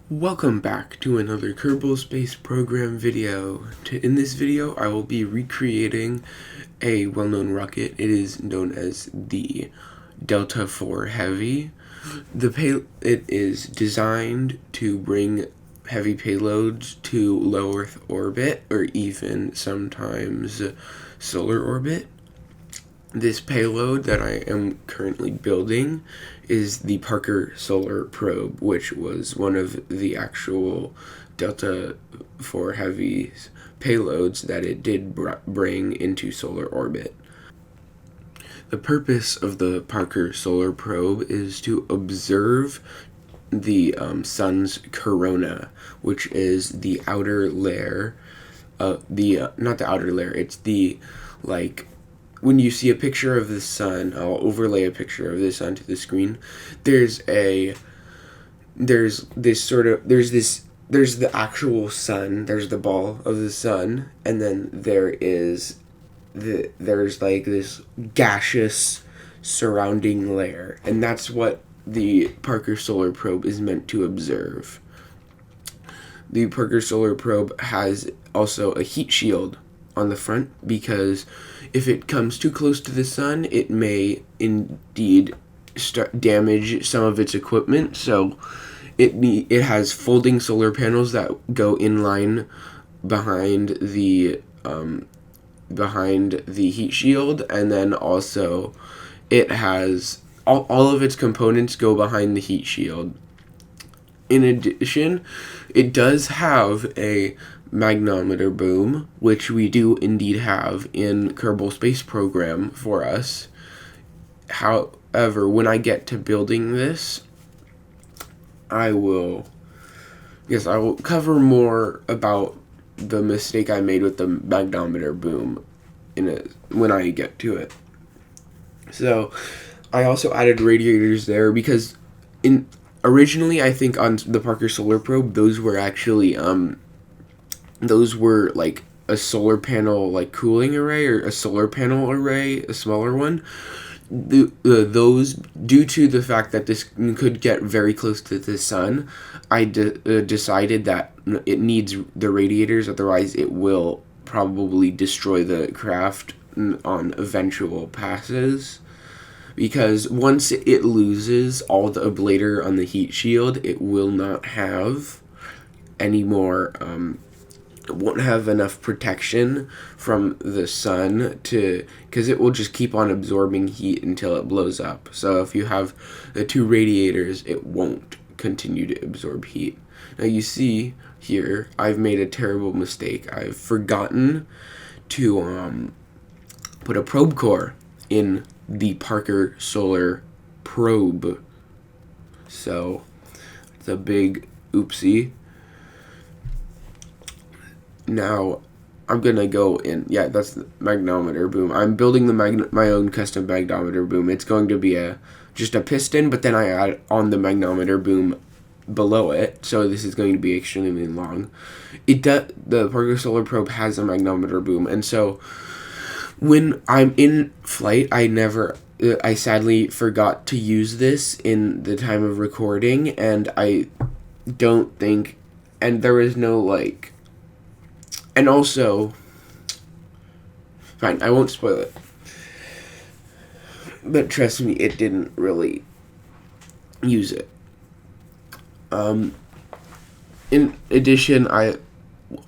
Welcome back to another Kerbal Space Program video. In this video, I will be recreating a well-known rocket. It is known as the Delta IV Heavy. It is designed to bring heavy payloads to low Earth orbit, or even sometimes solar orbit. This payload that I am currently building is the Parker Solar Probe, which was one of the actual Delta IV Heavy's payloads that it did bring into solar orbit. The purpose of the Parker Solar Probe is to observe the sun's corona, which is the outer layer. Not the outer layer. It's the when you see a picture of the sun, I'll overlay a picture of the sun to the screen. There's the actual sun. There's the ball of the sun, and then there's like this gaseous surrounding layer, and that's what the Parker Solar Probe is meant to observe. The Parker Solar Probe has also a heat shield on the front, because if it comes too close to the sun, it may indeed damage some of its equipment. So it has folding solar panels that go in line behind the heat shield, and then also it has all of its components go behind the heat shield. In addition, it does have a magnometer boom, which we do indeed have in Kerbal Space Program for us. However, when I get to building this, I will cover more about the mistake I made with the magnometer boom when I get to it. So, I also added radiators there because originally, I think on the Parker Solar Probe, those were actually like a solar panel like cooling array, or a solar panel array, a smaller one. Those, due to the fact that this could get very close to the sun, I decided that it needs the radiators, otherwise it will probably destroy the craft on eventual passes. Because once it loses all the ablator on the heat shield, it will not have any more, it won't have enough protection from the sun because it will just keep on absorbing heat until it blows up. So if you have the two radiators, it won't continue to absorb heat. Now you see here, I've made a terrible mistake. I've forgotten to put a probe core in the Parker Solar Probe. So it's a big oopsie. Now I'm gonna go in. Yeah, that's the magnometer boom. I'm building my own custom magnometer boom. It's going to be just a piston, but then I add on the magnometer boom below it. So this is going to be extremely long. The Parker Solar Probe has a magnometer boom, and so when I'm in flight, I sadly forgot to use this in the time of recording, and I don't think, and there was no and also, fine, I won't spoil it, but trust me, it didn't really use it. In addition,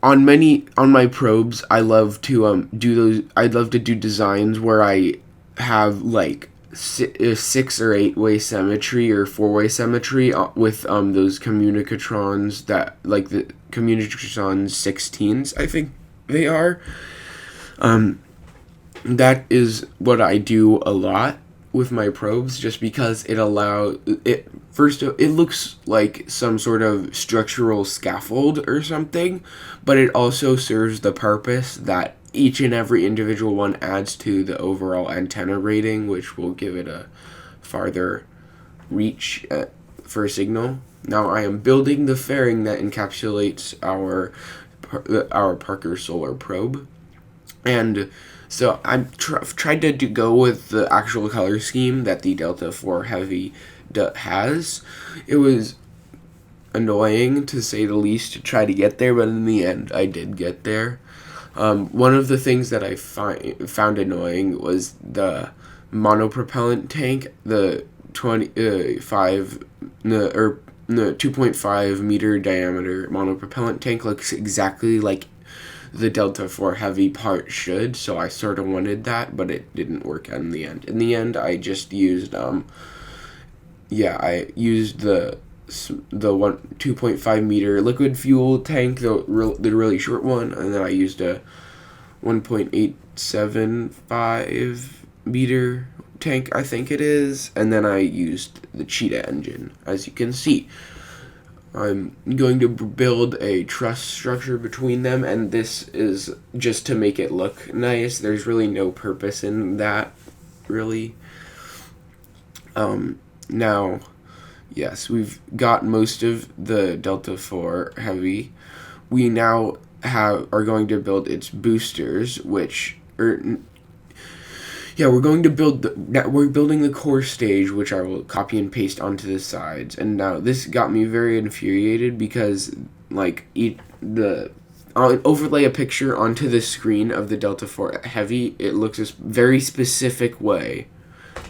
on my probes, I love to do designs where I have like 6 or 8 way symmetry or 4-way symmetry with those communicatrons, that like the communicatron 16s, I think they are. That is what I do a lot with my probes, just because it looks like some sort of structural scaffold or something, but it also serves the purpose that each and every individual one adds to the overall antenna rating, which will give it a farther reach for a signal. Now I am building the fairing that encapsulates our Parker Solar Probe, and so I'm tried to go with the actual color scheme that the Delta IV Heavy has. It was annoying, to say the least, to try to get there, but in the end, I did get there. One of the things that I found annoying was the monopropellant tank, the 2.5 meter diameter monopropellant tank looks exactly like the Delta 4 Heavy part should, so I sort of wanted that, but it didn't work out in the end. In the end, I just used I used the 2.5 meter liquid fuel tank, the really short one, and then I used a 1.875 meter tank, I think it is, and then I used the Cheetah engine. As you can see, I'm going to build a truss structure between them, and this is just to make it look nice. There's really no purpose in that, really. Now, yes, we've got most of the Delta 4 Heavy. We now are going to build its boosters, we're building the core stage, which I will copy and paste onto the sides. And now this got me very infuriated because, overlay a picture onto the screen of the Delta 4 Heavy, it looks a very specific way,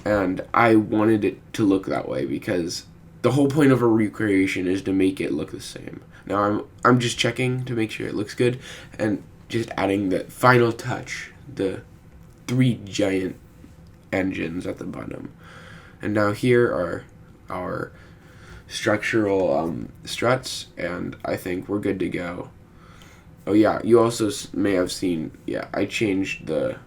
and I wanted it to look that way because the whole point of a recreation is to make it look the same. Now I'm just checking to make sure it looks good, and just adding the final touch, the 3 giant engines at the bottom. And now here are our structural struts, and I think we're good to go. Oh yeah, you also may have seen, I changed the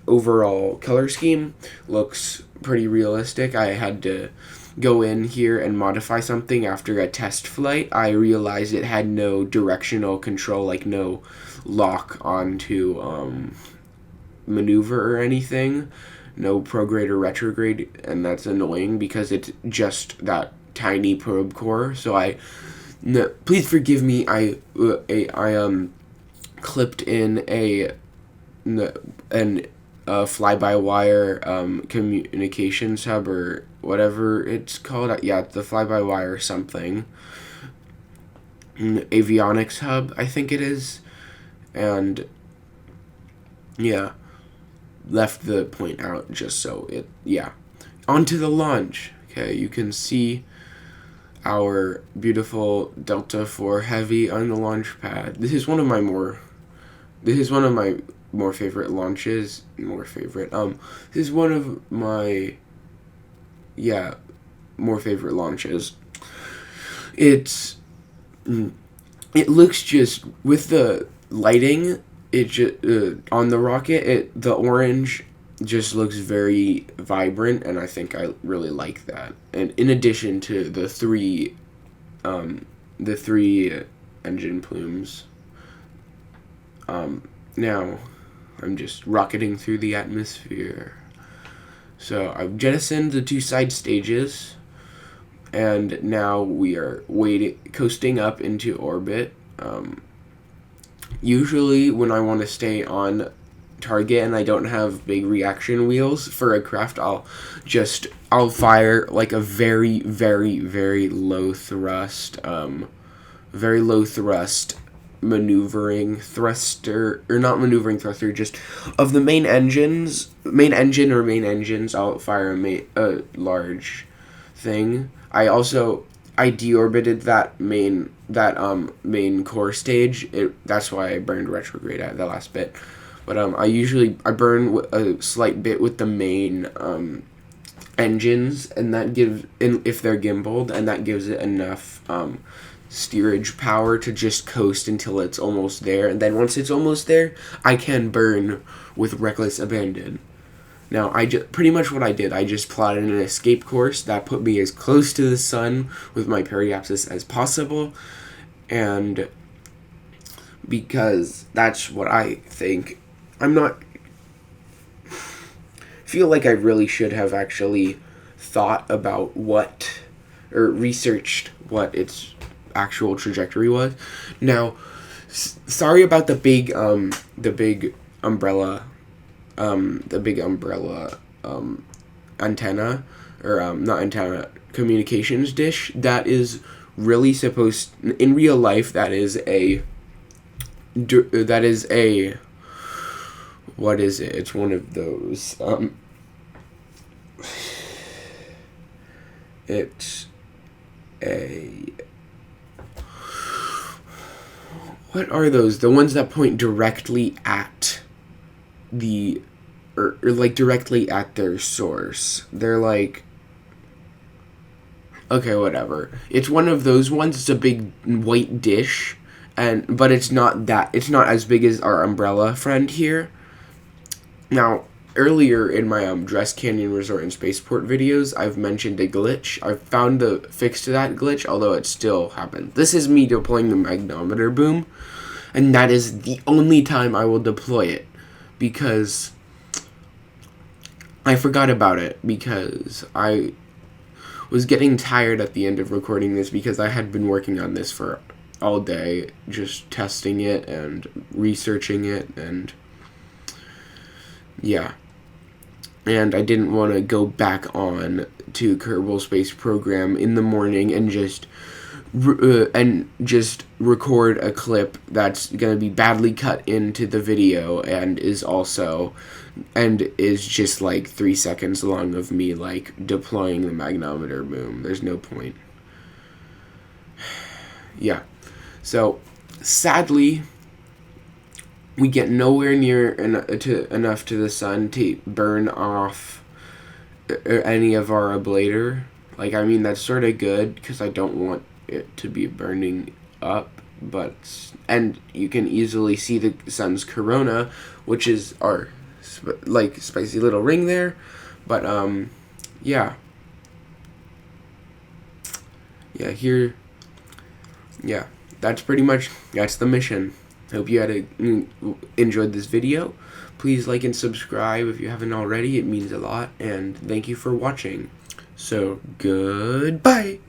overall color scheme looks pretty realistic. I had to go in here and modify something after a test flight. I realized it had no directional control, like no lock onto maneuver or anything, no prograde or retrograde, and that's annoying because it's just that tiny probe core. So please forgive me. I clipped in a fly-by-wire communications hub, or whatever it's called. Yeah, the fly-by-wire something. Avionics hub, I think it is. And left the point out just so onto the launch. Okay, you can see our beautiful Delta 4 Heavy on the launch pad. This is one of my more favorite launches. This is one of my more favorite launches. It looks, just with the lighting, on the rocket, the orange just looks very vibrant, and I think I really like that. And in addition to the three engine plumes. Now I'm just rocketing through the atmosphere. So I've jettisoned the 2 side stages, and now we are coasting up into orbit. Usually when I want to stay on target and I don't have big reaction wheels for a craft, I'll fire like a very, very, very low thrust maneuvering thruster, or not maneuvering thruster, just of the main engines, I'll fire a large thing. I deorbited that main core stage. That's why I burned retrograde at the last bit. But I burn a slight bit with the main engines, and that gives, if they're gimbaled, and that gives it enough steerage power to just coast until it's almost there. And then once it's almost there, I can burn with reckless abandon. Now, pretty much what I did, I just plotted an escape course that put me as close to the sun with my periapsis as possible, and because that's what I think. Feel like I really should have actually thought about or researched what its actual trajectory was. Now, sorry about the big umbrella antenna. or not antenna, communications dish that is really supposed, in real life, that is a, what is it? It's one of those, it's a, what are those? The ones that point directly at the, or like directly at their source. They're like, okay, whatever. It's one of those ones. It's a big white dish, but it's not as big as our umbrella friend here. Now, earlier in my Dress Canyon Resort and Spaceport videos, I've mentioned a glitch. I've found the fix to that glitch, although it still happens. This is me deploying the magnometer boom, and that is the only time I will deploy it, because I forgot about it, because I was getting tired at the end of recording this, because I had been working on this for all day, just testing it and researching it, and yeah. And I didn't want to go back on to Kerbal Space Program in the morning and just record a clip that's going to be badly cut into the video and is just like 3 seconds long of me like deploying the magnometer boom. There's no point. Yeah. So sadly, we get nowhere near enough to the sun to burn off any of our ablator. Like, I mean, that's sort of good, because I don't want it to be burning up, and you can easily see the sun's corona, which is our like spicy little ring there, but yeah, here, yeah, that's the mission. Hope you enjoyed this video. Please like and subscribe if you haven't already. It means a lot, and thank you for watching. So, goodbye!